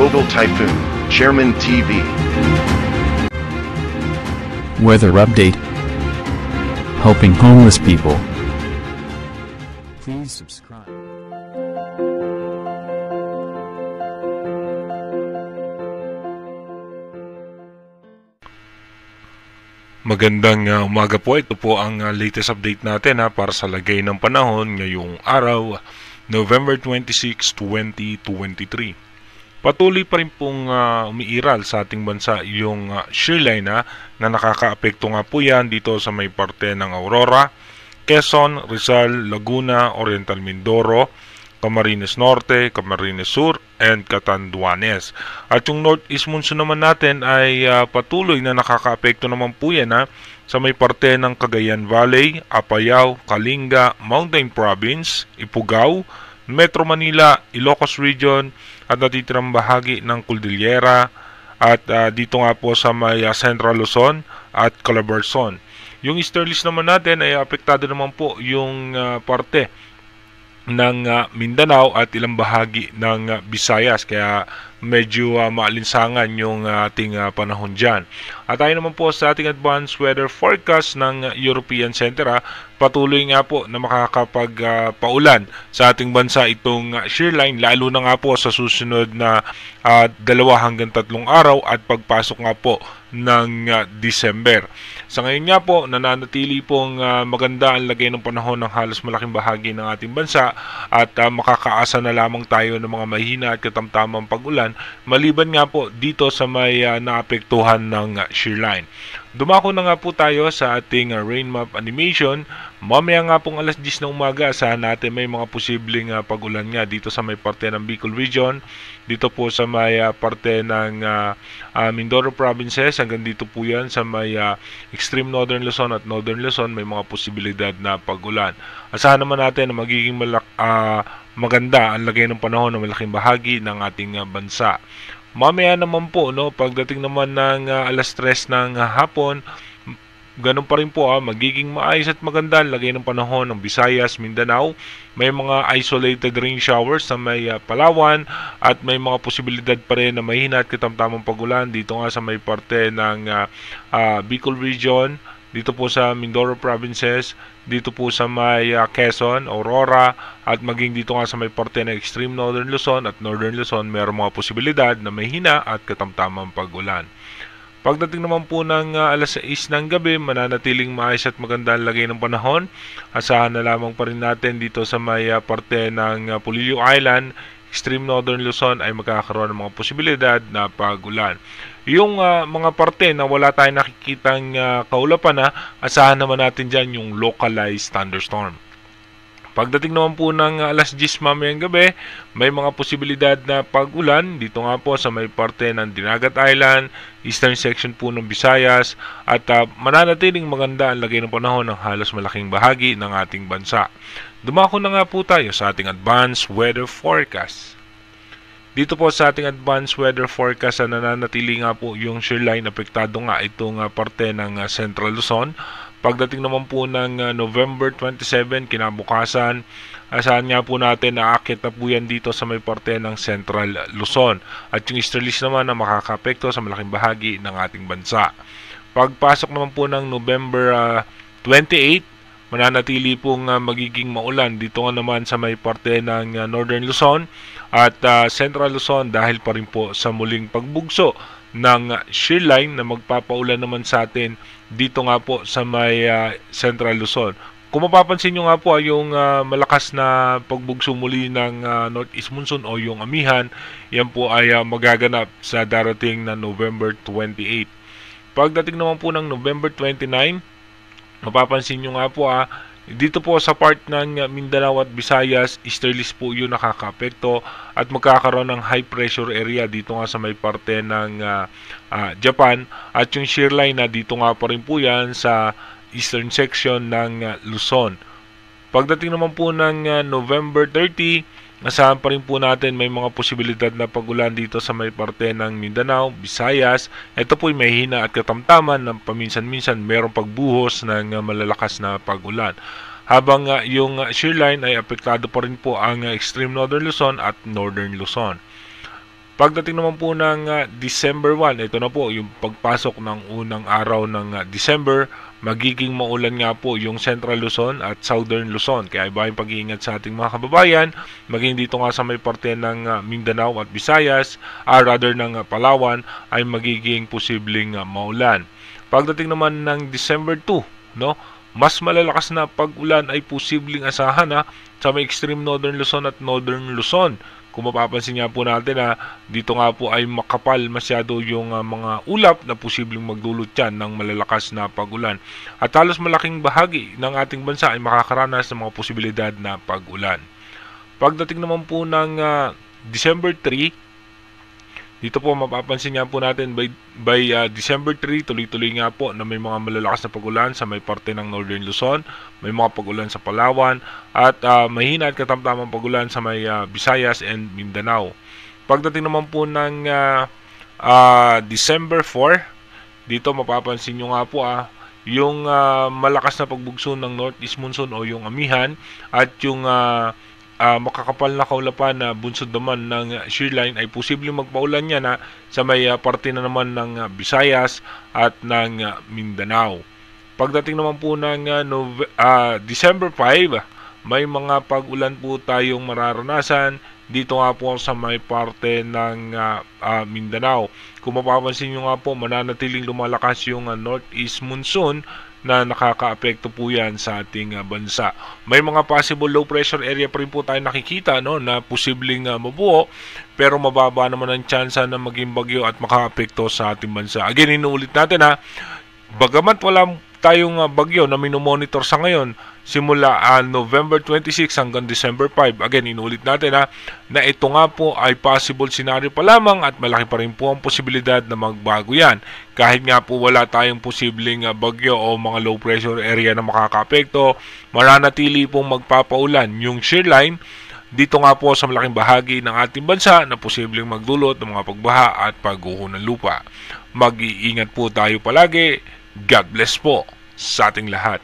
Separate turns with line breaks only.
Global Typhoon, Chairman TV.
Weather update. Helping homeless people. Please subscribe.
Magandang umaga po. Ito po ang latest update natin para sa lagay ng panahon ngayong araw, November 26, 2023. Patuloy pa rin pong umiiral sa ating bansa yung shear line na nakakaapekto nga po yan dito sa may parte ng Aurora, Quezon, Rizal, Laguna, Oriental Mindoro, Camarines Norte, Camarines Sur, and Catanduanes. At yung northeast monsoon naman natin ay patuloy na nakakaapekto naman po yan sa may parte ng Cagayan Valley, Apayao, Kalinga, Mountain Province, Ifugao, Metro Manila, Ilocos Region, at natitirang bahagi ng Cordillera, at dito nga po sa may Central Luzon at Calabarzon. Yung easterlies naman natin ay apektado naman po yung parte ng Mindanao at ilang bahagi ng Visayas, kaya medyo maalinsangan yung ating panahon dyan. At tayo naman po sa ating advanced weather forecast ng European Center, patuloy nga po na makakapagpaulan sa ating bansa itong shear line, lalo na nga po sa susunod na 2 hanggang 3 araw at pagpasok nga po ng December. Sa ngayon nga po, nananatili pong maganda ang lagay ng panahon ng halos malaking bahagi ng ating bansa at makakaasa na lamang tayo ng mga mahina at katamtamang pag-ulan maliban nga po dito sa may naapektuhan ng shear line. Dumako na nga po tayo sa ating rain map animation. Mamaya nga pong alas 10 ng umaga, asahan natin may mga posibleng pag-ulan nga dito sa may parte ng Bicol Region, dito po sa may parte ng Mindoro Provinces, hanggang dito po yan sa may extreme Northern Luzon at Northern Luzon, may mga posibilidad na pag-ulan. Asahan naman natin na magiging maganda ang lagay ng panahon ng malaking bahagi ng ating bansa. Mamaya naman po, pagdating naman ng alas 3 ng hapon, ganun pa rin po, magiging maayos at maganda ang lagay ng panahon ng Visayas, Mindanao. May mga isolated rain showers sa may Palawan at may mga posibilidad pa rin na mahina at katamtamang pag-ulan dito nga sa may parte ng Bicol Region, dito po sa Mindoro Provinces, dito po sa may Quezon, Aurora, at maging dito nga sa may parte ng extreme Northern Luzon at Northern Luzon, mayroong mga posibilidad na may hina at katamtamang pag-ulan. Pagdating naman po ng alas 6 ng gabi, mananatiling maayos at maganda ang lagay ng panahon. Asahan na lamang pa rin natin dito sa may parte ng Polillo Island, extreme Northern Luzon ay magkakaroon ng mga posibilidad na pag-ulan. Yung mga parte na wala tayong nakikitang kaulapan, asahan naman natin dyan yung localized thunderstorm. Pagdating naman po ng alas 10 mamayang gabi, may mga posibilidad na pag-ulan dito nga po sa may parte ng Dinagat Island, eastern section po ng Visayas, at mananatiling maganda ang lagay ng panahon ng halos malaking bahagi ng ating bansa. Dumako na nga po tayo sa ating advanced weather forecast. Dito po sa ating advanced weather forecast, nananatili nga po yung shear line, apektado nga itong parte ng Central Luzon. Pagdating naman po ng November 27, kinabukasan, asahan nga po natin na aakit na po yan dito sa may parte ng Central Luzon. At yung easterlies naman na makakaapekto sa malaking bahagi ng ating bansa. Pagpasok naman po ng November 28, mananatili pong magiging maulan dito nga naman sa may parte ng Northern Luzon at Central Luzon dahil pa rin po sa muling pagbugso ng shear line na magpapaulan naman sa atin dito nga po sa may Central Luzon. Kung mapapansin nyo nga po yung malakas na pagbugso muli ng northeast monsoon o yung amihan, yan po ay magaganap sa darating na November 28. Pagdating naman po ng November 29, mapapansin nyo nga po dito po sa part ng Mindanao at Visayas, easterlies po yun nakakaapekto at magkakaroon ng high pressure area dito nga sa may parte ng Japan, at yung shear line dito nga pa rin po yan sa eastern section ng Luzon. Pagdating naman po ng November 30, asahan pa rin po natin may mga posibilidad na pag-ulan dito sa may parte ng Mindanao, Visayas. Ito po ay may hina at katamtaman na paminsan-minsan mayroong pagbuhos ng malalakas na pag-ulan. Habang yung shear line ay apektado pa rin po ang extreme Northern Luzon at Northern Luzon. Pagdating naman po ng December 1, ito na po yung pagpasok ng unang araw ng December, magiging maulan nga po yung Central Luzon at Southern Luzon. Kaya iba yung pag-iingat sa ating mga kababayan, maging dito nga sa may parte ng Mindanao at Visayas, rather ng Palawan, ay magiging posibleng maulan. Pagdating naman ng December 2, no, mas malalakas na pag-ulan ay posibleng asahan sa may extreme Northern Luzon at Northern Luzon. Kung mapapansin nga po natin dito nga po ay makapal masyado yung mga ulap na posibleng magdulot yan ng malalakas na pag-ulan. At halos malaking bahagi ng ating bansa ay makakaranas ng mga posibilidad na pag-ulan. Pagdating naman po ng December 3, dito po mapapansin nga po natin by December 3, tuloy-tuloy nga po na may mga malalakas na pag-ulan sa may parte ng Northern Luzon, may mga pag-ulan sa Palawan, at mahina at katamtamang pag-ulan sa may Visayas and Mindanao. Pagdating naman po ng December 4, dito mapapansin nyo nga po yung malakas na pagbugso ng Northeast Monsoon o yung amihan at yung makakapal na kaulapan na bunsod naman ng shear line ay posibleng magpaulan yan sa may parte na naman ng Visayas at ng Mindanao. Pagdating naman po ng December 5, may mga pag-ulan po tayong mararanasan dito nga po sa may parte ng Mindanao. Kung mapapansin nyo nga po, mananatiling lumalakas yung Northeast Monsoon na nakakaapekto po yan sa ating bansa. May mga possible low pressure area pa rin po tayo nakikita na posibleng mabuo, pero mababa naman ang tsansa na maging bagyo at makaapekto sa ating bansa. Again, inuulit natin bagamat wala tayong bagyo na minomonitor sa ngayon simula November 26 hanggang December 5. Again, inulit natin na ito nga po ay possible scenario pa lamang at malaki pa rin po ang posibilidad na magbago yan. Kahit nga po wala tayong posibleng bagyo o mga low pressure area na makakaapekto, mananatili pong magpapaulan yung shear line dito nga po sa malaking bahagi ng ating bansa na posibleng magdulot ng mga pagbaha at pagguho ng lupa. Mag-iingat po tayo palagi. God bless po sa ating lahat.